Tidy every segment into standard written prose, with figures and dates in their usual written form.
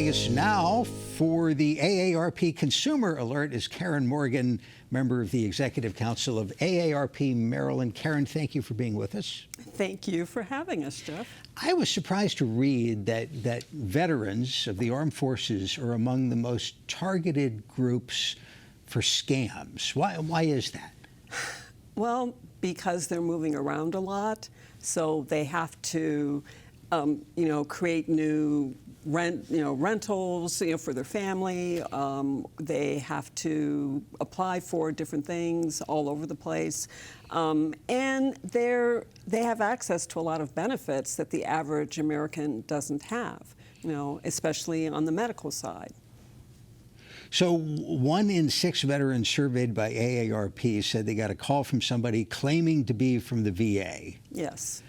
Joining us now for the AARP Consumer Alert is Karen Morgan, member of the Executive Council of AARP Maryland. Karen, thank you for being with us. Thank you for having us, Jeff. I was surprised to read that veterans of the armed forces are among the most targeted groups for scams. Why is that? Well, because they're moving around a lot, so they have to, create new rentals, for their family. They have to apply for different things all over the place, and they have access to a lot of benefits that the average American doesn't have, especially on the medical side. So 1 in 6 veterans surveyed by AARP said they got a call from somebody claiming to be from the VA. Yes.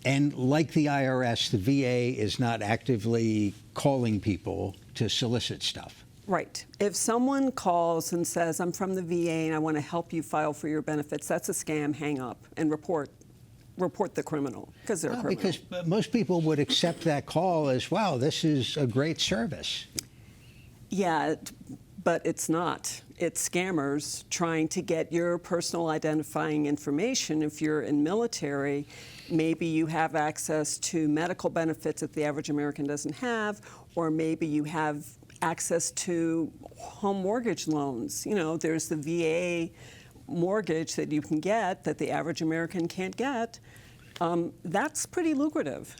And like the IRS, the VA is not actively calling people to solicit stuff. Right. If someone calls and says, I'm from the VA and I want to help you file for your benefits, that's a scam. Hang up and report the criminal, because they're a criminal. Because most people would accept that call as, wow, this is a great service. Yeah, but it's not. It's scammers trying to get your personal identifying information. If you're in military, maybe you have access to medical benefits that the average American doesn't have, or maybe you have access to home mortgage loans. There's the VA mortgage that you can get that the average American can't get. That's pretty lucrative.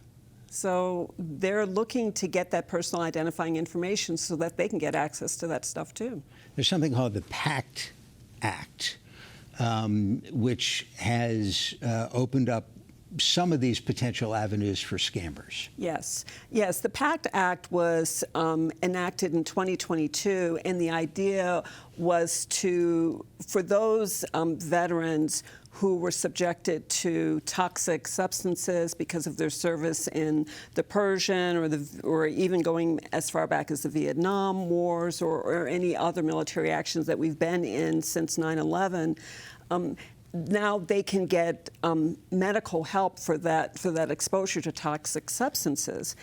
So they're looking to get that personal identifying information so that they can get access to that stuff too. There's something called the PACT Act, which has opened up some of these potential avenues for scammers. Yes. The PACT Act was enacted in 2022, and the idea was for those veterans who were subjected to toxic substances because of their service in the Persian or even going as far back as the Vietnam Wars or any other military actions that we've been in since 9/11. Now they can get medical help for that exposure to toxic substances.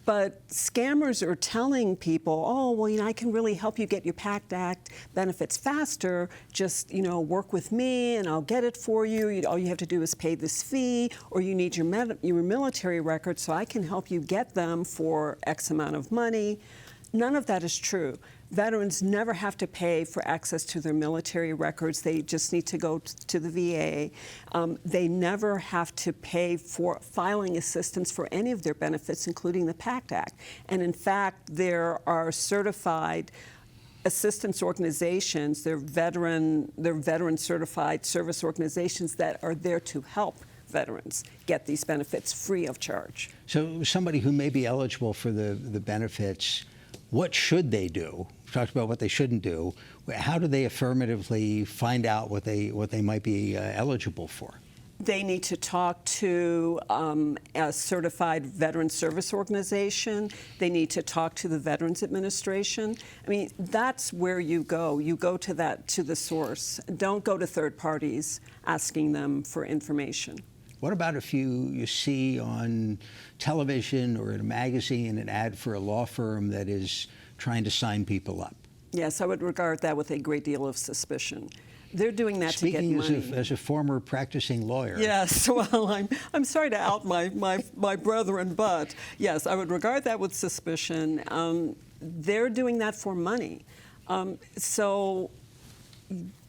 But scammers are telling people, oh, well, I can really help you get your PACT Act benefits faster. Just, work with me and I'll get it for you. All you have to do is pay this fee, or you need your military records, so I can help you get them for X amount of money. None of that is true. Veterans never have to pay for access to their military records. They just need to go to the VA. They never have to pay for filing assistance for any of their benefits, including the PACT Act. And in fact, there are certified assistance organizations, they're veteran certified service organizations that are there to help veterans get these benefits free of charge. So somebody who may be eligible for the benefits, what should they do? We talked about what they shouldn't do. How do they affirmatively find out what they might be eligible for? They need to talk to a certified veteran service organization. They need to talk to the Veterans Administration. I mean, that's where you go. You go to the source. Don't go to third parties asking them for information. What about if you see on television or in a magazine an ad for a law firm that is trying to sign people up? Yes, I would regard that with a great deal of suspicion. They're doing that to get money. Speaking as a former practicing lawyer. Yes, well, I'm sorry to out my brethren, but yes, I would regard that with suspicion. They're doing that for money. So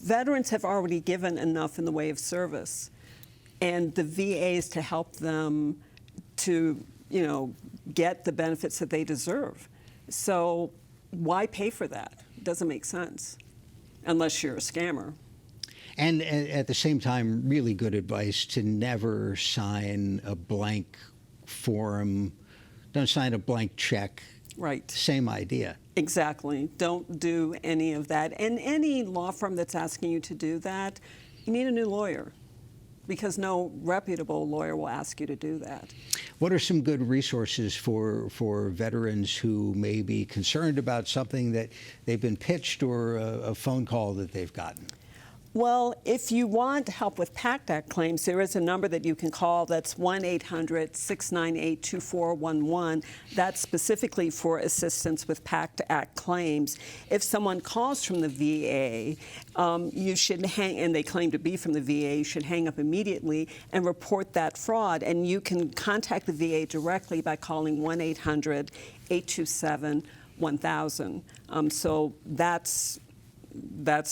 veterans have already given enough in the way of service, and the VA is to help them to, get the benefits that they deserve. So why pay for that? It doesn't make sense, unless you're a scammer. And at the same time, really good advice to never sign a blank form. Don't sign a blank check. Right. Same idea. Exactly. Don't do any of that. And any law firm that's asking you to do that, you need a new lawyer, because no reputable lawyer will ask you to do that. What are some good resources for veterans who may be concerned about something that they've been pitched or a phone call that they've gotten? Well, if you want help with PACT Act claims, there is a number that you can call. That's 1-800-698-2411. That's specifically for assistance with PACT Act claims. If someone calls from the VA, you should and they claim to be from the VA, you should hang up immediately and report that fraud. And you can contact the VA directly by calling 1-800-827-1000. So that's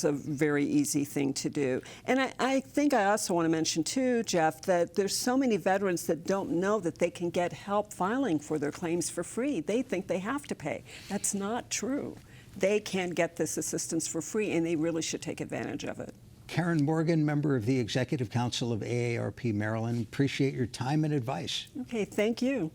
a very easy thing to do. And I think I also want to mention too, Jeff, that there's so many veterans that don't know that they can get help filing for their claims for free. They think they have to pay. That's not true. They can get this assistance for free, and they really should take advantage of it. Karen Morgan, member of the Executive Council of AARP Maryland, appreciate your time and advice. Okay, thank you.